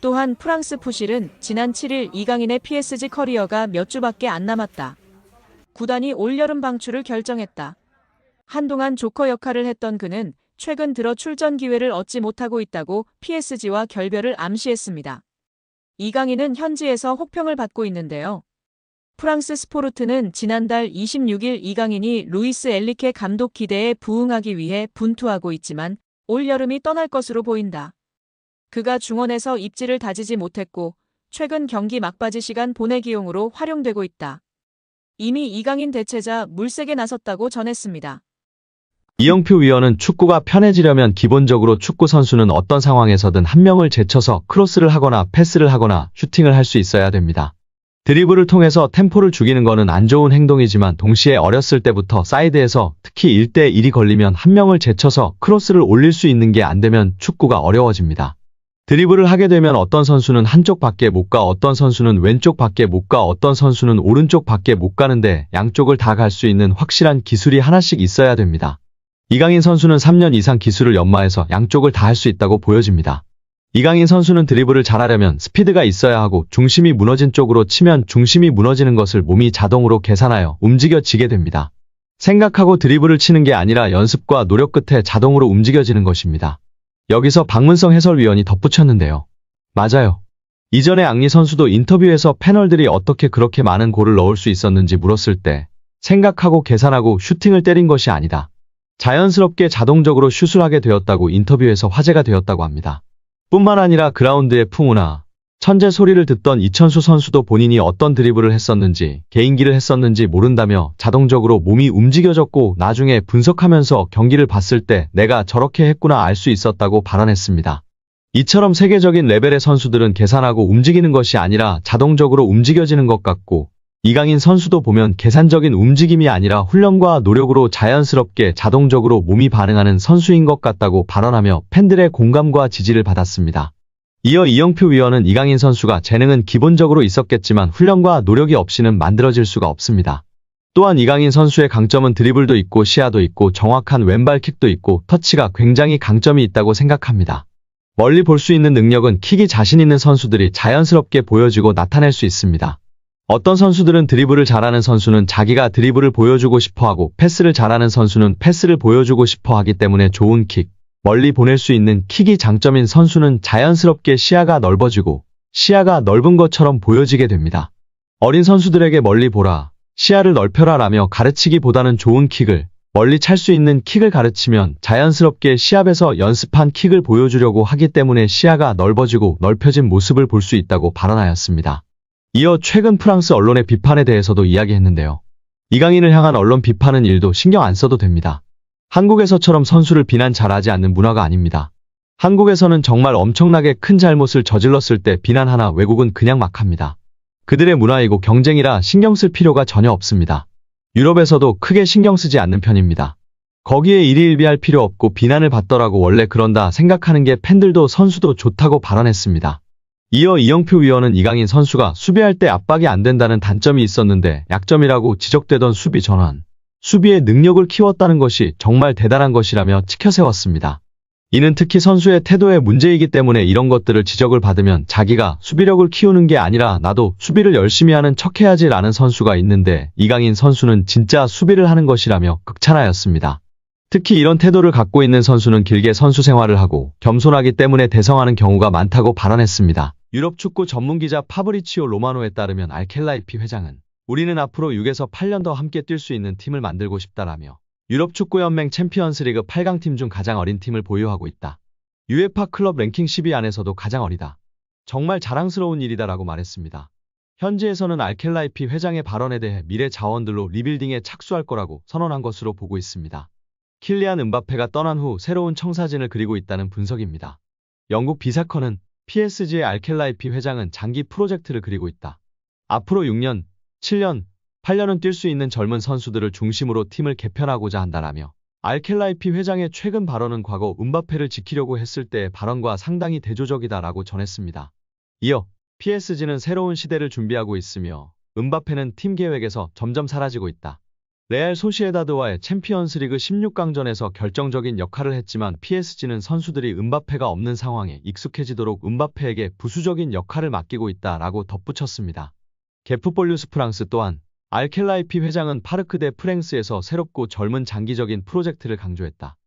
또한 프랑스 푸실은 지난 7일 이강인의 PSG 커리어가 몇 주밖에 안 남았다. 구단이 올여름 방출을 결정했다. 한동안 조커 역할을 했던 그는 최근 들어 출전 기회를 얻지 못하고 있다고 PSG와 결별을 암시했습니다. 이강인은 현지에서 혹평을 받고 있는데요. 프랑스 스포르트는 지난달 26일 이강인이 루이스 엔리케 감독 기대에 부응하기 위해 분투하고 있지만 올여름이 떠날 것으로 보인다. 그가 중원에서 입지를 다지지 못했고 최근 경기 막바지 시간 보내기용으로 활용되고 있다. 이미 이강인 대체자 물색에 나섰다고 전했습니다. 이영표 위원은 축구가 편해지려면 기본적으로 축구 선수는 어떤 상황에서든 한 명을 제쳐서 크로스를 하거나 패스를 하거나 슈팅을 할 수 있어야 됩니다. 드리블을 통해서 템포를 죽이는 거는 안 좋은 행동이지만 동시에 어렸을 때부터 사이드에서 특히 1대1이 걸리면 한 명을 제쳐서 크로스를 올릴 수 있는 게 안 되면 축구가 어려워집니다. 드리블을 하게 되면 어떤 선수는 한쪽 밖에 못 가, 어떤 선수는 왼쪽 밖에 못 가, 어떤 선수는 오른쪽 밖에 못 가는데 양쪽을 다 갈 수 있는 확실한 기술이 하나씩 있어야 됩니다. 이강인 선수는 3년 이상 기술을 연마해서 양쪽을 다 할 수 있다고 보여집니다. 이강인 선수는 드리블을 잘하려면 스피드가 있어야 하고 중심이 무너진 쪽으로 치면 중심이 무너지는 것을 몸이 자동으로 계산하여 움직여지게 됩니다. 생각하고 드리블을 치는 게 아니라 연습과 노력 끝에 자동으로 움직여지는 것입니다. 여기서 박문성 해설위원이 덧붙였는데요. 맞아요. 이전에 앙리 선수도 인터뷰에서 패널들이 어떻게 그렇게 많은 골을 넣을 수 있었는지 물었을 때 생각하고 계산하고 슈팅을 때린 것이 아니다. 자연스럽게 자동적으로 슛을 하게 되었다고 인터뷰에서 화제가 되었다고 합니다. 뿐만 아니라 그라운드의 풍우나 천재 소리를 듣던 이천수 선수도 본인이 어떤 드리블을 했었는지 개인기를 했었는지 모른다며 자동적으로 몸이 움직여졌고 나중에 분석하면서 경기를 봤을 때 내가 저렇게 했구나 알 수 있었다고 발언했습니다. 이처럼 세계적인 레벨의 선수들은 계산하고 움직이는 것이 아니라 자동적으로 움직여지는 것 같고 이강인 선수도 보면 계산적인 움직임이 아니라 훈련과 노력으로 자연스럽게 자동적으로 몸이 반응하는 선수인 것 같다고 발언하며 팬들의 공감과 지지를 받았습니다. 이어 이영표 위원은 이강인 선수가 재능은 기본적으로 있었겠지만 훈련과 노력이 없이는 만들어질 수가 없습니다. 또한 이강인 선수의 강점은 드리블도 있고 시야도 있고 정확한 왼발킥도 있고 터치가 굉장히 강점이 있다고 생각합니다. 멀리 볼 수 있는 능력은 킥이 자신 있는 선수들이 자연스럽게 보여지고 나타낼 수 있습니다. 어떤 선수들은 드리블을 잘하는 선수는 자기가 드리블을 보여주고 싶어하고 패스를 잘하는 선수는 패스를 보여주고 싶어하기 때문에 좋은 킥, 멀리 보낼 수 있는 킥이 장점인 선수는 자연스럽게 시야가 넓어지고 시야가 넓은 것처럼 보여지게 됩니다. 어린 선수들에게 멀리 보라, 시야를 넓혀라 라며 가르치기보다는 좋은 킥을 멀리 찰 수 있는 킥을 가르치면 자연스럽게 시합에서 연습한 킥을 보여주려고 하기 때문에 시야가 넓어지고 넓혀진 모습을 볼 수 있다고 발언하였습니다. 이어 최근 프랑스 언론의 비판에 대해서도 이야기했는데요. 이강인을 향한 언론 비판은 일도 신경 안 써도 됩니다. 한국에서처럼 선수를 비난 잘하지 않는 문화가 아닙니다. 한국에서는 정말 엄청나게 큰 잘못을 저질렀을 때 비난하나 외국은 그냥 막 합니다. 그들의 문화이고 경쟁이라 신경 쓸 필요가 전혀 없습니다. 유럽에서도 크게 신경 쓰지 않는 편입니다. 거기에 일희일비할 필요 없고 비난을 받더라고 원래 그런다 생각하는 게 팬들도 선수도 좋다고 발언했습니다. 이어 이영표 위원은 이강인 선수가 수비할 때 압박이 안 된다는 단점이 있었는데 약점이라고 지적되던 수비 전환, 수비의 능력을 키웠다는 것이 정말 대단한 것이라며 치켜세웠습니다. 이는 특히 선수의 태도의 문제이기 때문에 이런 것들을 지적을 받으면 자기가 수비력을 키우는 게 아니라 나도 수비를 열심히 하는 척해야지 라는 선수가 있는데 이강인 선수는 진짜 수비를 하는 것이라며 극찬하였습니다. 특히 이런 태도를 갖고 있는 선수는 길게 선수 생활을 하고 겸손하기 때문에 대성하는 경우가 많다고 발언했습니다. 유럽 축구 전문기자 파브리치오 로마노에 따르면 알켈라이피 회장은 우리는 앞으로 6에서 8년 더 함께 뛸 수 있는 팀을 만들고 싶다라며 유럽 축구연맹 챔피언스리그 8강팀 중 가장 어린 팀을 보유하고 있다. UEFA 클럽 랭킹 10위 안에서도 가장 어리다. 정말 자랑스러운 일이다라고 말했습니다. 현지에서는 알켈라이피 회장의 발언에 대해 미래 자원들로 리빌딩에 착수할 거라고 선언한 것으로 보고 있습니다. 킬리안 음바페가 떠난 후 새로운 청사진을 그리고 있다는 분석입니다. 영국 비사컨은 PSG의 알켈라이피 회장은 장기 프로젝트를 그리고 있다. 앞으로 6년, 7년, 8년은 뛸 수 있는 젊은 선수들을 중심으로 팀을 개편하고자 한다라며 알켈라이피 회장의 최근 발언은 과거 음바페를 지키려고 했을 때의 발언과 상당히 대조적이다라고 전했습니다. 이어 PSG는 새로운 시대를 준비하고 있으며 음바페는 팀 계획에서 점점 사라지고 있다. 레알 소시에다드와의 챔피언스리그 16강전에서 결정적인 역할을 했지만 PSG는 선수들이 음바페가 없는 상황에 익숙해지도록 음바페에게 부수적인 역할을 맡기고 있다라고 덧붙였습니다. 게프폴류스 프랑스 또한 알켈라이피 회장은 파르크 데 프랭스에서 새롭고 젊은 장기적인 프로젝트를 강조했다.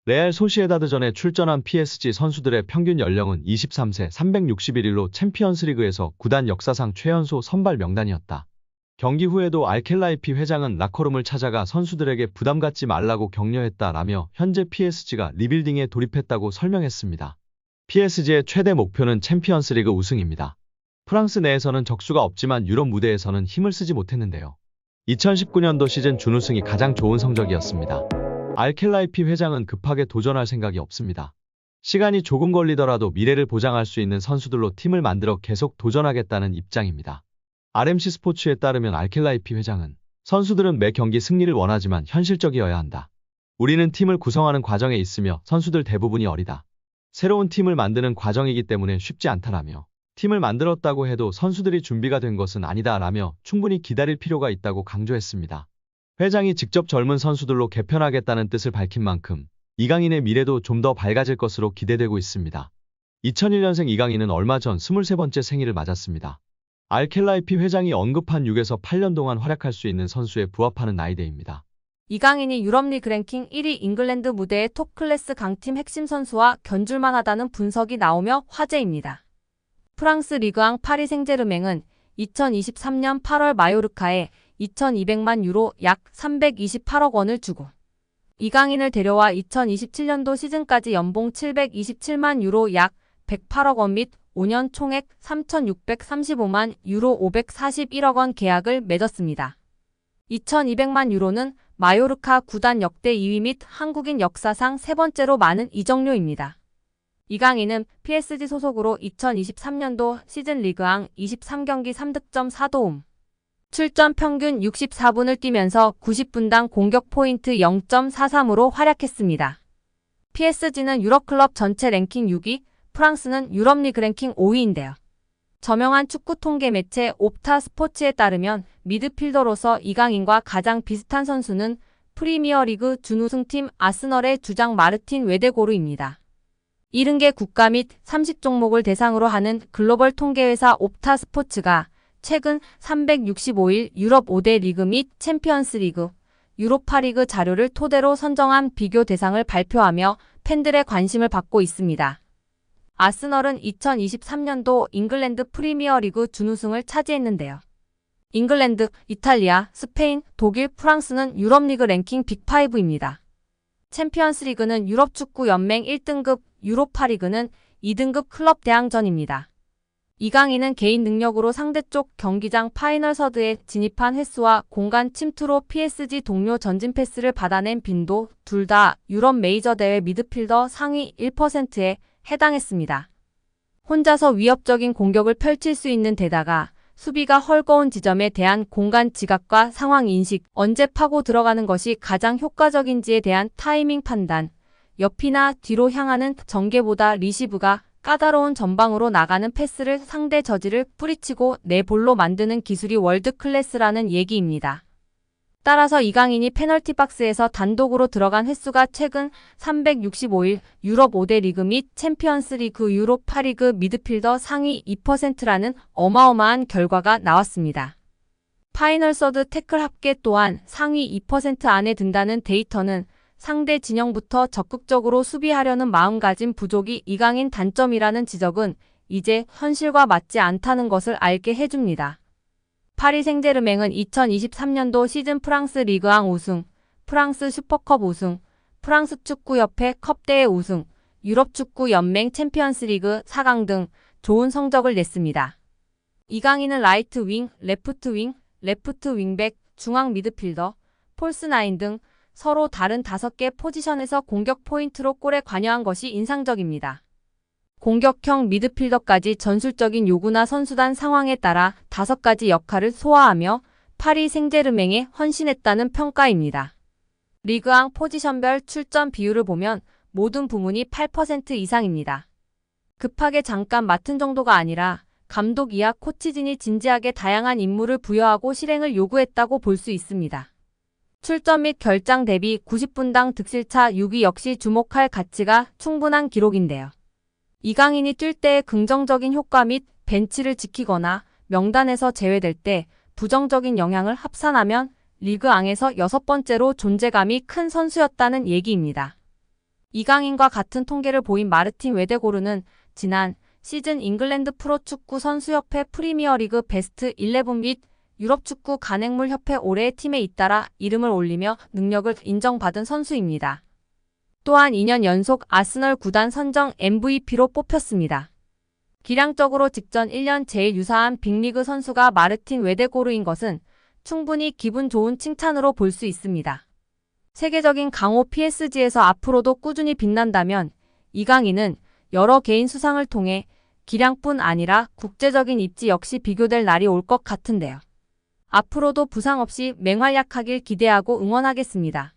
레알 소시에다드전에 출전한 PSG 선수들의 평균 연령은 23세 361일로 챔피언스리그에서 구단 역사상 최연소 선발 명단이었다. 경기 후에도 알켈라이피 회장은 라커룸을 찾아가 선수들에게 부담 갖지 말라고 격려했다라며 현재 PSG가 리빌딩에 돌입했다고 설명했습니다. PSG의 최대 목표는 챔피언스리그 우승입니다. 프랑스 내에서는 적수가 없지만 유럽 무대에서는 힘을 쓰지 못했는데요. 2019년도 시즌 준우승이 가장 좋은 성적이었습니다. 알켈라이피 회장은 급하게 도전할 생각이 없습니다. 시간이 조금 걸리더라도 미래를 보장할 수 있는 선수들로 팀을 만들어 계속 도전하겠다는 입장입니다. RMC 스포츠에 따르면 알켈라이피 회장은 선수들은 매 경기 승리를 원하지만 현실적이어야 한다. 우리는 팀을 구성하는 과정에 있으며 선수들 대부분이 어리다. 새로운 팀을 만드는 과정이기 때문에 쉽지 않다라며 팀을 만들었다고 해도 선수들이 준비가 된 것은 아니다라며 충분히 기다릴 필요가 있다고 강조했습니다. 회장이 직접 젊은 선수들로 개편하겠다는 뜻을 밝힌 만큼 이강인의 미래도 좀 더 밝아질 것으로 기대되고 있습니다. 2001년생 이강인은 얼마 전 23번째 생일을 맞았습니다. 알켈라이피 회장이 언급한 6에서 8년 동안 활약할 수 있는 선수에 부합하는 나이대입니다. 이강인이 유럽리그 랭킹 1위 잉글랜드 무대의 톱클래스 강팀 핵심 선수와 견줄만 하다는 분석이 나오며 화제입니다. 프랑스 리그앙 파리 생제르맹은 2023년 8월 마요르카에 2,200만 유로 약 328억 원을 주고 이강인을 데려와 2027년도 시즌까지 연봉 727만 유로 약 108억 원 및 5년 총액 3,635만 유로 541억 원 계약을 맺었습니다. 2,200만 유로는 마요르카 구단 역대 2위 및 한국인 역사상 세 번째로 많은 이적료입니다. 이강인은 PSG 소속으로 2023년도 시즌 리그앙 23경기 3득점 4도움, 출전 평균 64분을 뛰면서 90분당 공격 포인트 0.43으로 활약했습니다. PSG는 유럽클럽 전체 랭킹 6위, 프랑스는 유럽리그 랭킹 5위인데요. 저명한 축구 통계 매체 옵타 스포츠에 따르면 미드필더로서 이강인과 가장 비슷한 선수는 프리미어리그 준우승팀 아스널의 주장 마르틴 웨데고르입니다. 70개 국가 및 30종목을 대상으로 하는 글로벌 통계회사 옵타 스포츠가 최근 365일 유럽 5대 리그 및 챔피언스 리그, 유로파리그 자료를 토대로 선정한 비교 대상을 발표하며 팬들의 관심을 받고 있습니다. 아스널은 2023년도 잉글랜드 프리미어리그 준우승을 차지했는데요. 잉글랜드, 이탈리아, 스페인, 독일, 프랑스는 유럽리그 랭킹 빅5입니다. 챔피언스리그는 유럽축구연맹 1등급, 유로파리그는 2등급 클럽 대항전입니다. 이강인은 개인 능력으로 상대쪽 경기장 파이널 서드에 진입한 횟수와 공간 침투로 PSG 동료 전진 패스를 받아낸 빈도 둘 다 유럽 메이저 대회 미드필더 상위 1%에 해당했습니다. 혼자서 위협적인 공격을 펼칠 수 있는 데다가 수비가 헐거운 지점에 대한 공간 지각과 상황 인식, 언제 파고 들어가는 것이 가장 효과적인지에 대한 타이밍 판단, 옆이나 뒤로 향하는 전개보다 리시브가 까다로운 전방으로 나가는 패스를 상대 저지를 뿌리치고 내 볼로 만드는 기술이 월드 클래스라는 얘기입니다. 따라서 이강인이 페널티 박스에서 단독으로 들어간 횟수가 최근 365일 유럽 5대 리그 및 챔피언스 리그 유로파리그 미드필더 상위 2%라는 어마어마한 결과가 나왔습니다. 파이널 서드 태클 합계 또한 상위 2% 안에 든다는 데이터는 상대 진영부터 적극적으로 수비하려는 마음가짐 부족이 이강인 단점이라는 지적은 이제 현실과 맞지 않다는 것을 알게 해줍니다. 파리 생제르맹은 2023년도 시즌 프랑스 리그앙 우승, 프랑스 슈퍼컵 우승, 프랑스 축구협회 컵대회 우승, 유럽축구연맹 챔피언스리그 4강 등 좋은 성적을 냈습니다. 이강인은 라이트 윙, 레프트 윙백, 중앙 미드필더, 폴스 9 등 서로 다른 5개 포지션에서 공격 포인트로 골에 관여한 것이 인상적입니다. 공격형 미드필더까지 전술적인 요구나 선수단 상황에 따라 5가지 역할을 소화하며 파리 생제르맹에 헌신했다는 평가입니다. 리그앙 포지션별 출전 비율을 보면 모든 부문이 8% 이상입니다. 급하게 잠깐 맡은 정도가 아니라 감독 이하 코치진이 진지하게 다양한 임무를 부여하고 실행을 요구했다고 볼 수 있습니다. 출전 및 결장 대비 90분당 득실차 6위 역시 주목할 가치가 충분한 기록인데요. 이강인이 뛸 때의 긍정적인 효과 및 벤치를 지키거나 명단에서 제외될 때 부정적인 영향을 합산하면 리그앙에서 6번째로 존재감이 큰 선수였다는 얘기입니다. 이강인과 같은 통계를 보인 마르틴 웨데고르는 지난 시즌 잉글랜드 프로축구 선수협회 프리미어리그 베스트 11 및 유럽축구 간행물협회 올해의 팀에 잇따라 이름을 올리며 능력을 인정받은 선수입니다. 또한 2년 연속 아스널 구단 선정 MVP로 뽑혔습니다. 기량적으로 직전 1년 제일 유사한 빅리그 선수가 마르틴 웨데고르인 것은 충분히 기분 좋은 칭찬으로 볼 수 있습니다. 세계적인 강호 PSG에서 앞으로도 꾸준히 빛난다면 이강인은 여러 개인 수상을 통해 기량뿐 아니라 국제적인 입지 역시 비교될 날이 올 것 같은데요. 앞으로도 부상 없이 맹활약하길 기대하고 응원하겠습니다.